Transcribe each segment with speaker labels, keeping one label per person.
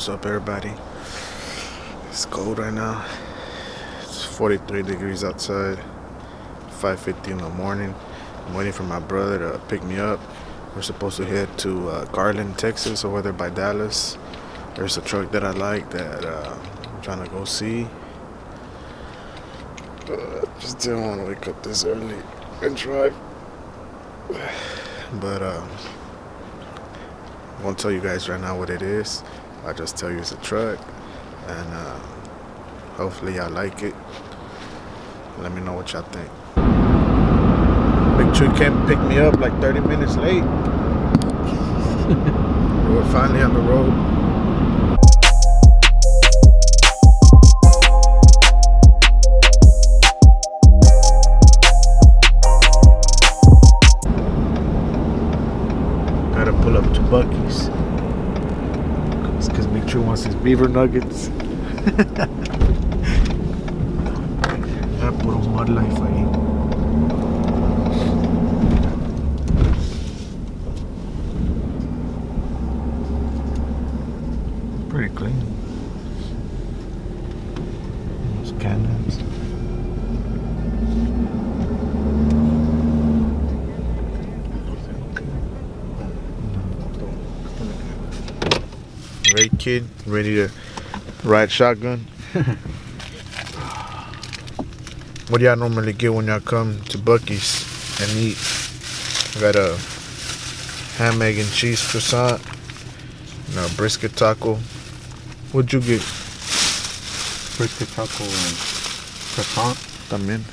Speaker 1: What's up, everybody? It's cold right now. It's 43 degrees outside. 5:50 in the morning. I'm waiting for my brother to pick me up. We're supposed to head to Garland, Texas, over there by Dallas. There's a truck that I like that I'm trying to go see. Just didn't want to wake up this early and drive. But I won't tell you guys right now what it is. I'll just tell you it's a truck, and hopefully y'all like it. Let me know what y'all think. Big Tree came pick me up like 30 minutes late. We're finally on the road. Gotta pull up to Bucky's. It's because Big Tree wants his beaver nuggets. I put a mud life ahí. Pretty clean. Those cannons. Great kid, ready to ride shotgun. What do y'all normally get when y'all come to Bucky's and eat? I got a ham, egg, and cheese croissant and a brisket taco. What'd you get?
Speaker 2: Brisket taco and croissant.
Speaker 1: También.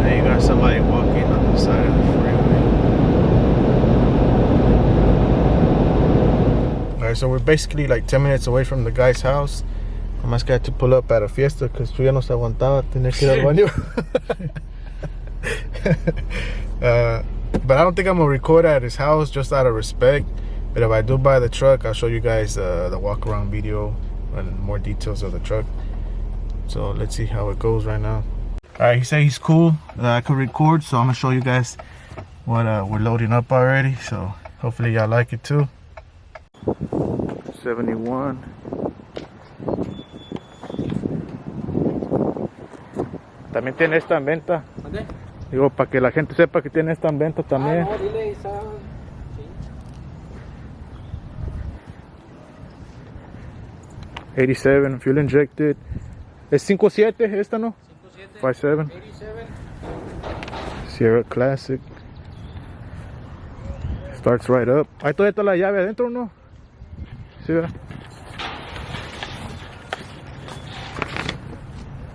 Speaker 1: Now you got somebody walking on the side of the freeway. Alright, so we're basically like 10 minutes away from the guy's house. Nomás que I had to pull up at a fiesta because tú ya no se aguantaba, tenía que ir al baño. But I don't think I'm gonna record at his house just out of respect. But if I do buy the truck, I'll show you guys the walk around video and more details of the truck. So let's see how it goes right now. Alright, he said he's cool. I could record, so I'm gonna show you guys what we're loading up already. So hopefully y'all like it too. 71. También tiene esta en venta.
Speaker 3: ¿Dónde?
Speaker 1: Digo, para que la gente sepa que tiene esta en venta también.
Speaker 3: No, dile, sí.
Speaker 1: 87, fuel injected. Es 5.7 esta, ¿no?
Speaker 3: 57.
Speaker 1: 5.7.
Speaker 3: 87.
Speaker 1: Sierra Classic. Starts right up. Ahí todavía está la llave adentro, ¿no? Sí, ¿verdad?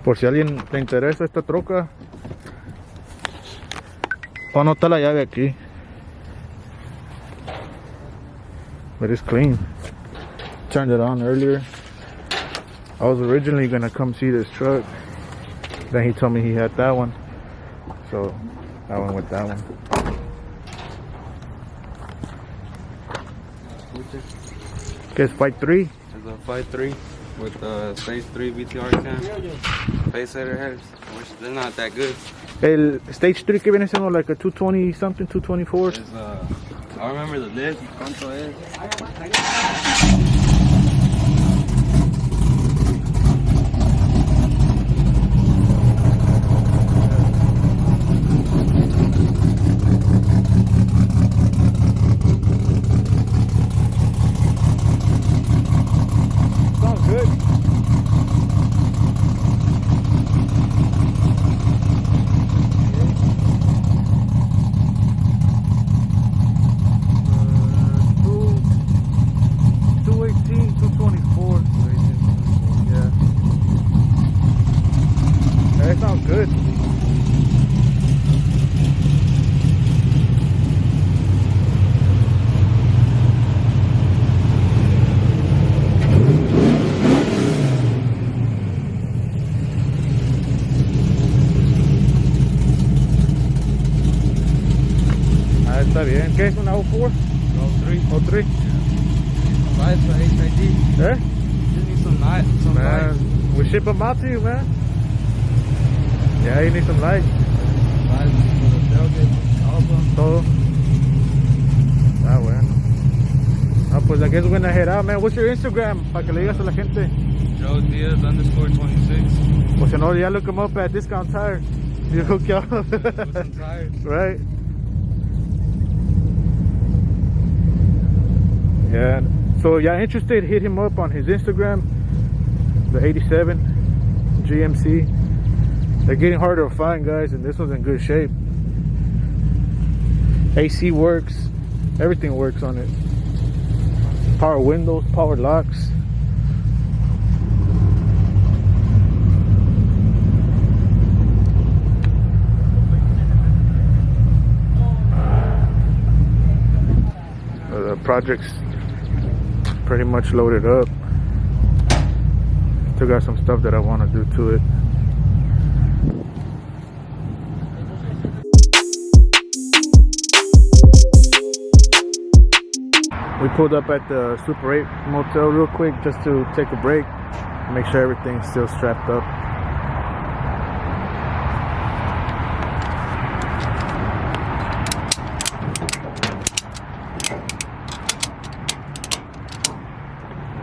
Speaker 1: Por si a alguien le interesa esta troca. Oh, no está la llave aquí. But it's clean. Turned it on earlier. I was originally gonna come see this truck. Then he told me he had that one. So I went with that one. ¿Qué es 5.3?
Speaker 2: It's a 5.3 with a stage 3 VTR cam. Face header heads, which they're not that good.
Speaker 1: El stage 3 que viene siendo like a 220 something, 224.
Speaker 2: It's, I remember the list. ¿Cuánto es?
Speaker 1: Sounds good. That sounds good. Ah, está bien. ¿Qué es una O4?
Speaker 2: No, 3.
Speaker 1: O3?
Speaker 2: Lights for HID.
Speaker 1: Eh?
Speaker 2: Just need some lights. Some lights.
Speaker 1: Man, we ship them out to you, man. Yeah, you need some lights.
Speaker 2: Lights for the tailgate.
Speaker 1: Todo. Ah, bueno. Ah, pues I guess we're gonna head out, man. What's your Instagram? Para que le digas a la gente.
Speaker 2: Joe Diaz _26.
Speaker 1: Pues si no, ya look him up at Discount Tire. You hook you up. Right. Yeah. So y'all interested, hit him up on his Instagram. The 87 GMC. They're getting harder to find, guys, and this one's in good shape. AC works. Everything works on it. Power windows, power locks. The project's pretty much loaded up. Still got some stuff that I want to do to it. We pulled up at the Super 8 motel real quick just to take a break, make sure everything's still strapped up.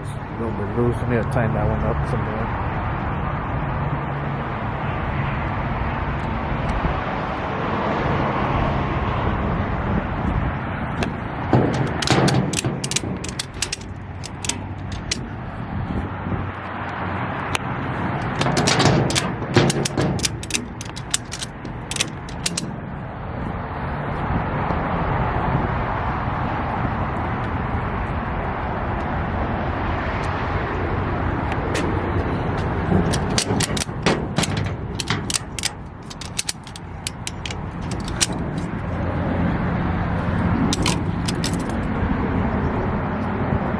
Speaker 1: It's a little bit loose. I need to tighten that one up some more.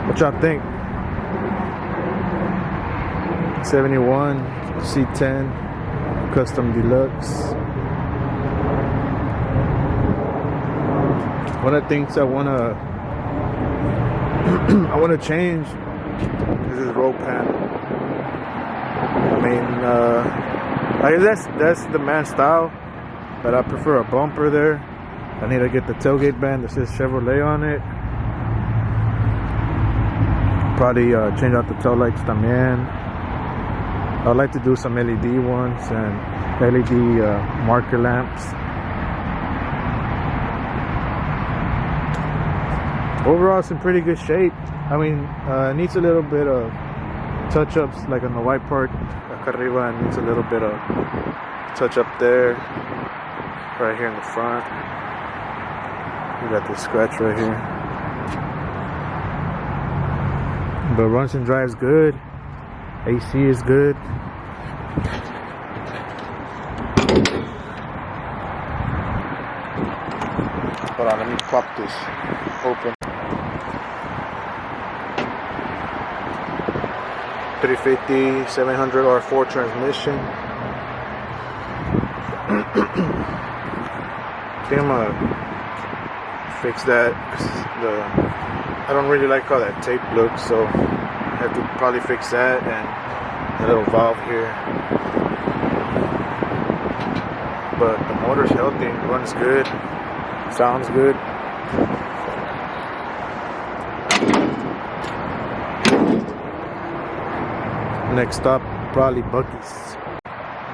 Speaker 1: What y'all think? 71 C10 Custom Deluxe. One of the things I wanna change is this roll panel. I mean, I guess that's the man style, but I prefer a bumper there. I need to get the tailgate band that says Chevrolet on it. Probably change out the tail lights también. I'd like to do some LED ones and LED marker lamps. Overall, it's in pretty good shape. I mean, it needs a little bit of touch-ups, like on the white part, acá arriba, it needs a little bit of touch-up there, right here in the front. We got this scratch right here. But runs and drives good. AC is good. Hold on, let me pop this open. 350 700 R4 transmission. I think I'm gonna fix that. I don't really like how that tape looks, so I have to probably fix that and a little valve here. But the motor's healthy, runs good, sounds good. Next stop, probably Bucky's.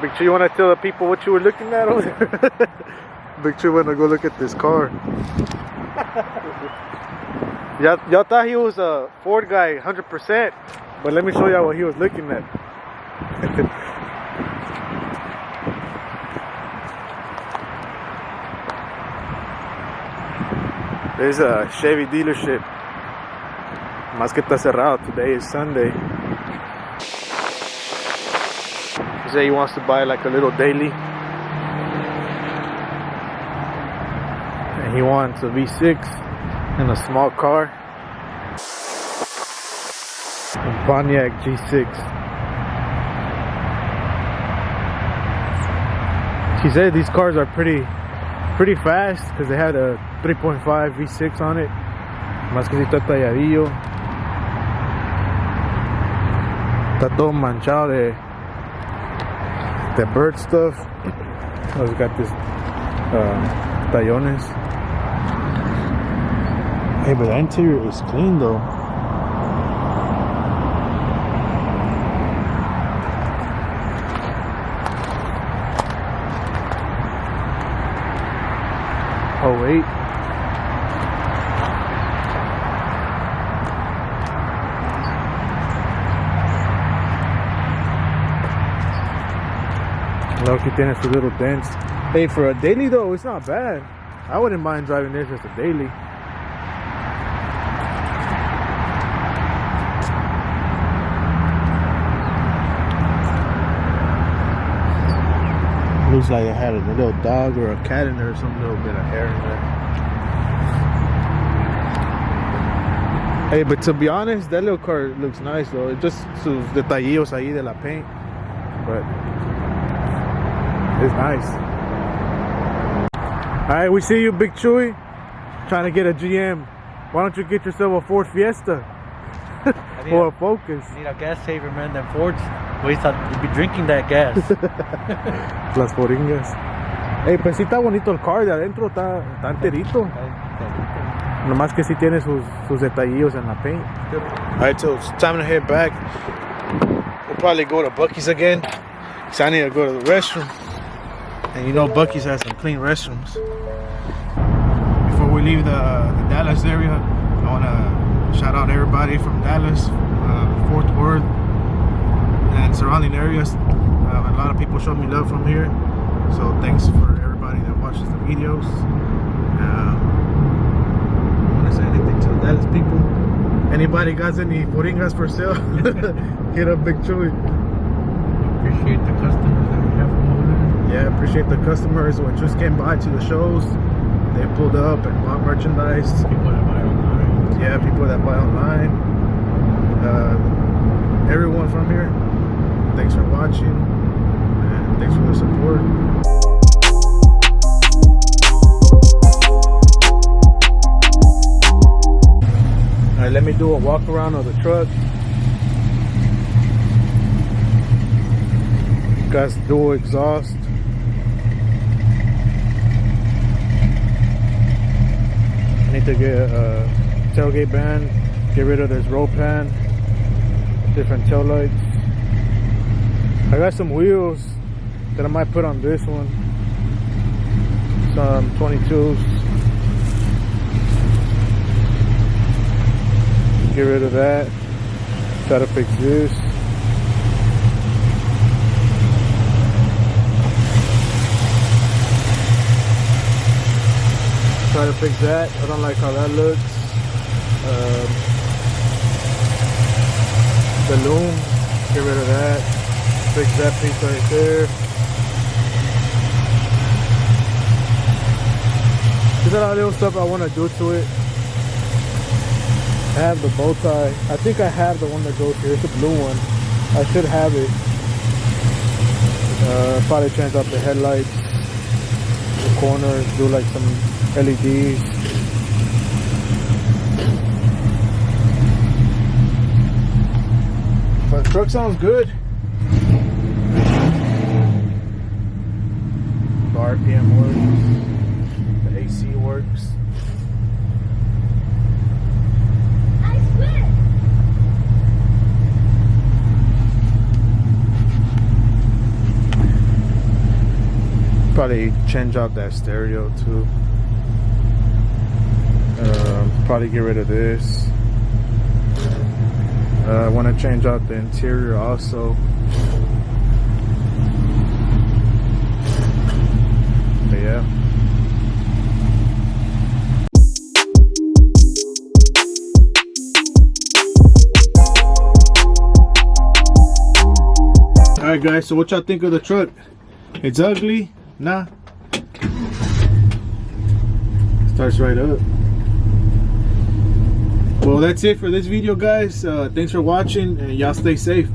Speaker 1: Big Tree, you want to tell the people what you were looking at over there? Big Tree went to go look at this car. Y'all thought he was a Ford guy 100%, but let me show y'all what he was looking at. There's a Chevy dealership. Más que está cerrado. Today is Sunday. He said he wants to buy like a little daily. And he wants a V6 in a small car. A Pontiac G6. She said these cars are pretty fast because they had a 3.5 V6 on it. Más que si está talladillo. Está todo manchado de bird stuff. Oh, it's got this Tallones. Hey, but the interior is clean though. Oh wait. Loki tiene sus little dents. Hey, for a daily though, it's not bad. I wouldn't mind driving this as a daily. Looks like it had a little dog or a cat in there, or some little bit of hair in there. Hey, but to be honest, that little car looks nice though. It just sus detallitos ahí de la paint, but it's nice. Alright, we see you, Big Chewy. Trying to get a GM. Why don't you get yourself a Ford Fiesta? Or a Focus.
Speaker 3: Need a gas saver, man. Them Fords, waste you'd be drinking that gas.
Speaker 1: Las Foringas. Hey, pues sí está bonito el car de adentro, está enterito. Nomás que sí tiene sus detallillos en la paint. Alright, so it's time to head back. We'll probably go to Bucky's again, because I need to go to the restroom. And you know Bucky's has some clean restrooms. Before we leave the Dallas area, I want to shout out everybody from Dallas, Fort Worth, and surrounding areas. A lot of people showed me love from here, so thanks for everybody that watches the videos. Want to say anything to the Dallas people? Anybody got any Foringas for sale? Hit up Big Chewy.
Speaker 3: Appreciate the customers that we have from over there.
Speaker 1: Yeah, appreciate the customers who just came by to the shows. They pulled up and bought merchandise.
Speaker 3: People that buy online.
Speaker 1: Yeah, people that buy online. Everyone from here, thanks for watching and thanks for the support. Alright, let me do a walk around of the truck. Got dual exhaust. I need to get a tailgate band, get rid of this roll pan, different tail lights. I got some wheels that I might put on this one, some 22s. Get rid of that. Try to fix this. Try to fix that. I don't like how that looks. The loom, get rid of that. Fix that piece right there. There's a lot of little stuff I want to do to it. I have the bow tie. I think I have the one that goes here. It's a blue one. I should have it. Probably change out the headlights, the corners, do like some LEDs. But the truck sounds good. The RPM works. The AC works. Probably change out that stereo too. Probably get rid of this. I want to change out the interior also. But yeah. Alright guys, so what y'all think of the truck? It's ugly? Nah. Starts right up. Well, that's it for this video, guys. Thanks for watching, and y'all stay safe.